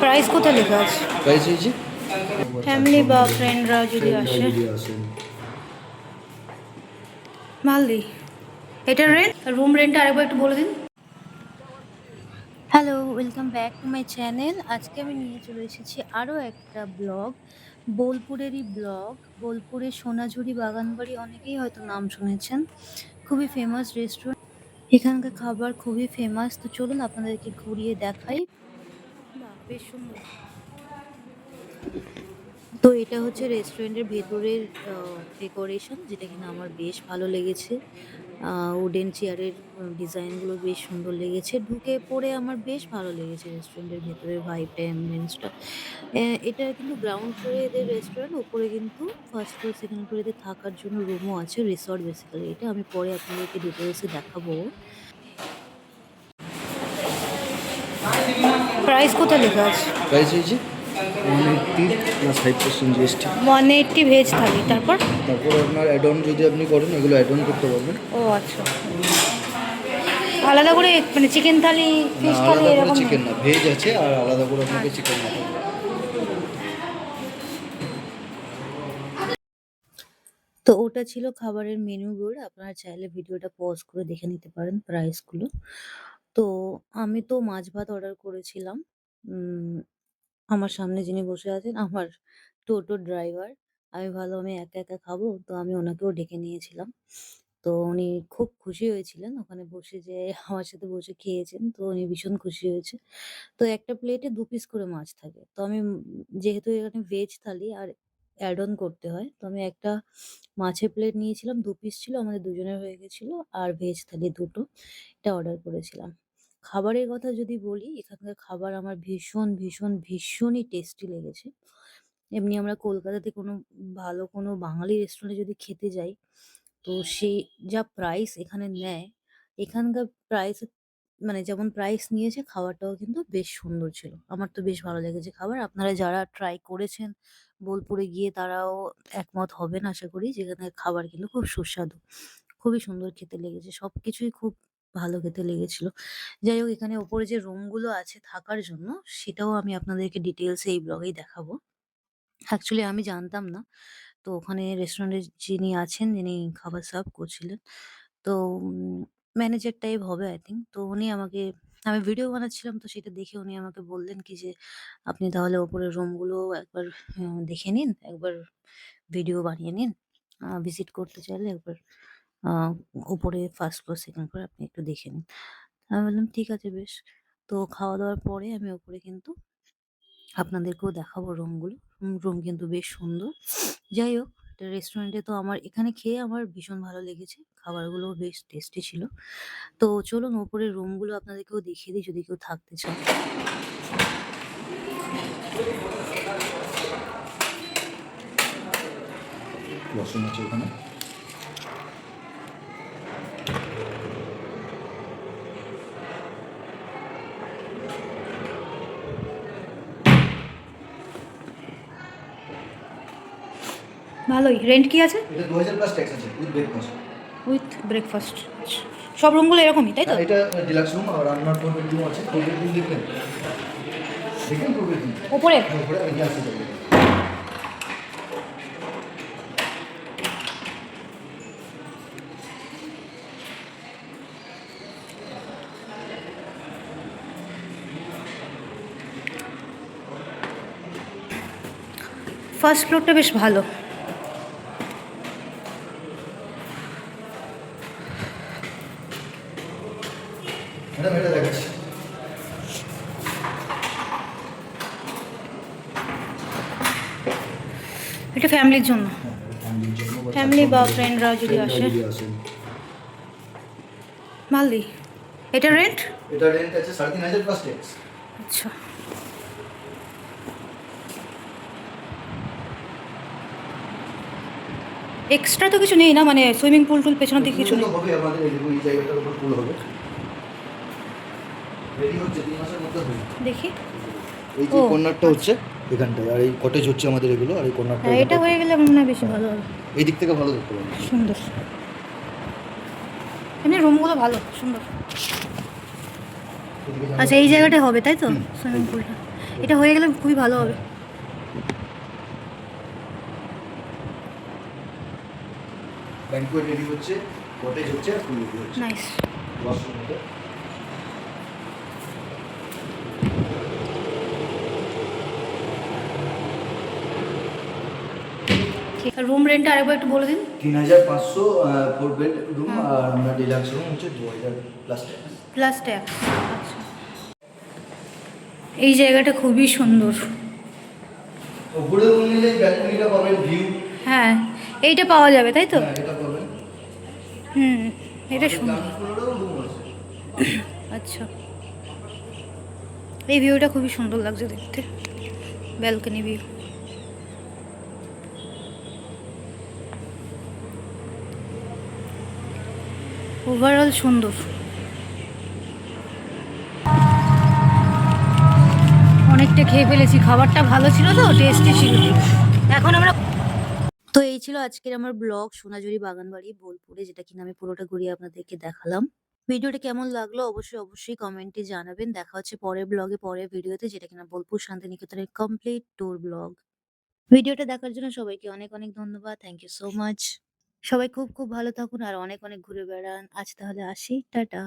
Price কোথায় লেখা আছে? প্রাইস হয়েছে ফ্যামিলি বা ফ্রেন্ডরা যদি আসে মালদি। এটার রেন্ট, রুম রেন্টটা আরেকবার একটু বলে দিন। Hello, welcome back to my channel. আজকে আমি নিয়ে চলে এসেছি আরও একটা ব্লগ, বোলপুরেরই ব্লগ। বোলপুরের সোনাঝুরি বাগানবাড়ি অনেকেই হয়তো নাম শুনেছেন, খুবই ফেমাস রেস্টুরেন্ট। এখানকার খাবার খুবই ফেমাস, তো চলুন আপনাদেরকে ঘুরিয়ে দেখাই। বাহ, বেশ সুন্দর। তো এটা হচ্ছে রেস্টুরেন্টের ভেতরের ডেকোরেশন, যেটা কিনা আমার বেশ ভালো লেগেছে। উডেন চেয়ারের ডিজাইনগুলো বেশ সুন্দর লেগেছে। ঢুকে পড়ে আমার বেশ ভালো লেগেছে রেস্টুরেন্টের ভেতরের ভাইবটা, অ্যাম্বিয়েন্সটা। এটা কিন্তু গ্রাউন্ড ফ্লোরে এদের রেস্টুরেন্ট, ওপরে কিন্তু ফার্স্ট ফ্লোর সেকেন্ড ফ্লোর এদের থাকার জন্য রুমও আছে। রিসর্ট বেসিক্যালি এটা, আমি পরে আপনাদেরকে ডিটেলসে দেখাবো। প্রাইস কোথায় লেখা আছে? প্রাইস হয়েছে 180 প্লাস 5% জিএসটি। 180 ভেজ থালি, তারপর তারপর আপনার অ্যাড অন যদি আপনি করেন, এগুলো অ্যাড অন করতে পারবেন। ও আচ্ছা, আলাদা করে মানে চিকেন থালি, না, ফিশ থালি আলাদা করে এরকম? চিকেন না, ভেজ আছে, আর আলাদা করে আপনাকে চিকেন না। তো ওটা ছিল খাবারের মেনু বোর্ড। আপনারা চাইলে ভিডিওটা পজ করে দেখে নিতে পারেন প্রাইসগুলো। তো আমি তো মাছ ভাত অর্ডার করেছিলাম। উম আমার সামনে যিনি বসে আছেন আমার টোটো ড্রাইভার। আমি ভাবলাম আমি একা একা খাবো, তো আমি ওনাকেও ডেকে নিয়েছিলাম। তো উনি খুব খুশি হয়েছিলেন ওখানে বসে যে আমার সাথে বসে খেয়েছেন, তো উনি ভীষণ খুশি হয়েছে। তো একটা প্লেটে ২ পিস করে মাছ থাকে। তো আমি যেহেতু এখানে ভেজ থালি আর অ্যাড অন করতে হয়, তো আমি একটা মাছের প্লেট নিয়েছিলাম, ২ পিস ছিল, আমাদের দুজনের হয়ে গেছিল। আর ভেজ থালি ২ টো, এটা অর্ডার করেছিলাম। খাবারের কথা যদি বলি, এখানকার খাবার আমার ভীষণ, ভীষণ, ভীষণই টেস্টি লেগেছে। এমনি আমরা কলকাতাতে কোনো ভালো কোনো বাঙালি রেস্টুরেন্টে যদি খেতে যাই, তো সে যা প্রাইস এখানে নেয়, এখানকার প্রাইস মানে যেমন প্রাইস নিয়েছে, খাবারটাও কিন্তু বেশ সুন্দর ছিল। আমার তো বেশ ভালো লেগেছে খাবার। আপনারা যারা ট্রাই করেছেন বোলপুরে গিয়ে, তারাও একমত হবেন আশা করি। যেখানের খাবার কিন্তু খুব সুস্বাদু। খুবই সুন্দর খেতে লেগেছে। সবকিছুই খুব ভালো খেতে লেগেছিল। যাই হোক, এখানে ওপরে যে রুমগুলো আছে থাকার জন্য, সেটাও আমি আপনাদেরকে ডিটেইলসে এই ব্লগেই দেখাবো। অ্যাকচুয়ালি আমি জানতাম না। তো ওখানে রেস্টুরেন্টে যিনি আছেন, যিনি খাবার সার্ভ করছিলেন, তো ম্যানেজার টাইপ হবে আই থিংক। তো উনি আমাকে, আমি ভিডিও বানাচ্ছিলাম তো সেটা দেখে উনি আমাকে বললেন কি যে, "আপনি তাহলে ওপরের রুমগুলো একবার দেখে নিন, একবার ভিডিও বানিয়ে নিন। ভিজিট করতে চাইলে একবার আ উপরে ফার্স্ট ফ্লোর, সেকেন্ড ফ্লোর আপনি একটু দেখে নিন।" আমি বললাম, "ঠিক আছে বেশ।" তো খাওয়া-দাওয়ার পরে আমি ওপরে কিন্তু আপনাদেরকেও দেখাবো রুমগুলো। রুম কিন্তু বেশ সুন্দর। যাই হোক, এটা রেস্টুরেন্টে তো আমার এখানে খেয়ে আমার ভীষণ ভালো লেগেছে। খাবারগুলোও বেশ টেস্টি ছিল। তো চলুন ওপরের রুমগুলো আপনাদেরকেও দেখিয়ে দিই যদি কেউ থাকতে চান। ওয়াশরুম আছে ওখানে। ভালোই। রেন্ট কি আছে? এটা 2000 প্লাস ট্যাক্স আছে উইথ ব্রেকফাস্ট। With breakfast. আচ্ছা। সব রুমগুলো এরকমই, তাই তো? হ্যাঁ, এটা ডিলাক্স রুম, আর রান্নার 4 বেডরুম আছে। 4 বেডরুম দেখবেন? দেখেন 4 বেডরুম? ওপরে? হ্যাঁ, উপরে আমি গ্লাসে যাবো। ফার্স্ট ফ্লোরটা বেশ ভালো। ম্যাডাম এটা দেখাচ্ছি। এটা ফ্যামিলির জন্য। হ্যাঁ, ফ্যামিলির জন্য ফ্যামিলি বা ফ্রেন্ডরা যদি আসে আসেন। মালদি। এটার রেন্ট? এটা রেন্ট আছে 3500 প্লাস ট্যাক্স। আচ্ছা। এক্সট্রা তো কিছু নেই না, মানে সুইমিং পুল টুল পেছনের দিকে কিছু পুল নেই? তো হবে আমাদের, এই জায়গাটার উপর পুল হবে। রেডি হচ্ছে 3 মাসের মধ্যে হবে। দেখি। এই যে ও কর্নারটা আচ্ছা। হচ্ছে এখানটায়, আর এই কটেজ হচ্ছে আমাদের এগুলো, আর এই কর্নারটা হ্যাঁ, এটা হয়ে গেলে মনে হয় বেশি ভালো হবে। এই দিক থেকে ভালো দেখতে পাবেন। সুন্দর। এমনি রুমগুলো ভালো, সুন্দর। এদিকে আচ্ছা, এই জায়গাটায় হবে তাই তো হুম, সুইমিং পুলটা? এটা হয়ে গেলে খুবই ভালো হবে। ব্যাংকুয়েট রেডি হচ্ছে, কটেজ হচ্ছে আর ফুল রেডি হচ্ছে। নাইস। ওয়াশরুম এটা। ঠিক আছে, রুম রেন্টটা আরেকবার একটু বলে দিন। 3,500 4 বেড রুম, হুম। আর আমরা ডিলাক্স রুম হচ্ছে 2,000 প্লাস ট্যাক্স। Plus tax. আচ্ছা। এই জায়গাটা খুবই সুন্দর। উপরে রুম নিলে ব্যালকনিটা পাবেন, ভিউ। হ্যাঁ, এইটা পাওয়া যাবে তাই তো? হ্যাঁ, এটা পাবেন। হুম, এটা আমাদের সুন্দর। গ্রাউন্ড ফ্লোরেও রুম আছে। আচ্ছা, এই ভিউটা খুবই সুন্দর লাগছে দেখতে, ব্যালকনি ভিউ। ওভারঅল সুন্দর। অনেকটা খেয়ে ফেলেছি, খাবারটা ভালো ছিল তো, টেস্টি ছিল। এখন আমরা তো এই ছিল আজকের আমার ব্লগ সোনাঝুরি বাগানবাড়ি বোলপুরে, যেটা কিনা আমি পুরোটা ঘুরিয়ে আপনাদেরকে দেখালাম। ভিডিওটা কেমন লাগলো অবশ্যই কমেন্টে জানাবেন। দেখা হচ্ছে পরের ব্লগে, পরের ভিডিওতে, যেটা কিনা বোলপুর শান্তিনিকেতনের কমপ্লিট ট্যুর ব্লগ। ভিডিওটা দেখার জন্য সবাইকে অনেক ধন্যবাদ। Thank you so much. সবাই খুব ভালো থাকুন আর অনেক ঘুরে বেড়ান। আজ তাহলে আসি। টাটা।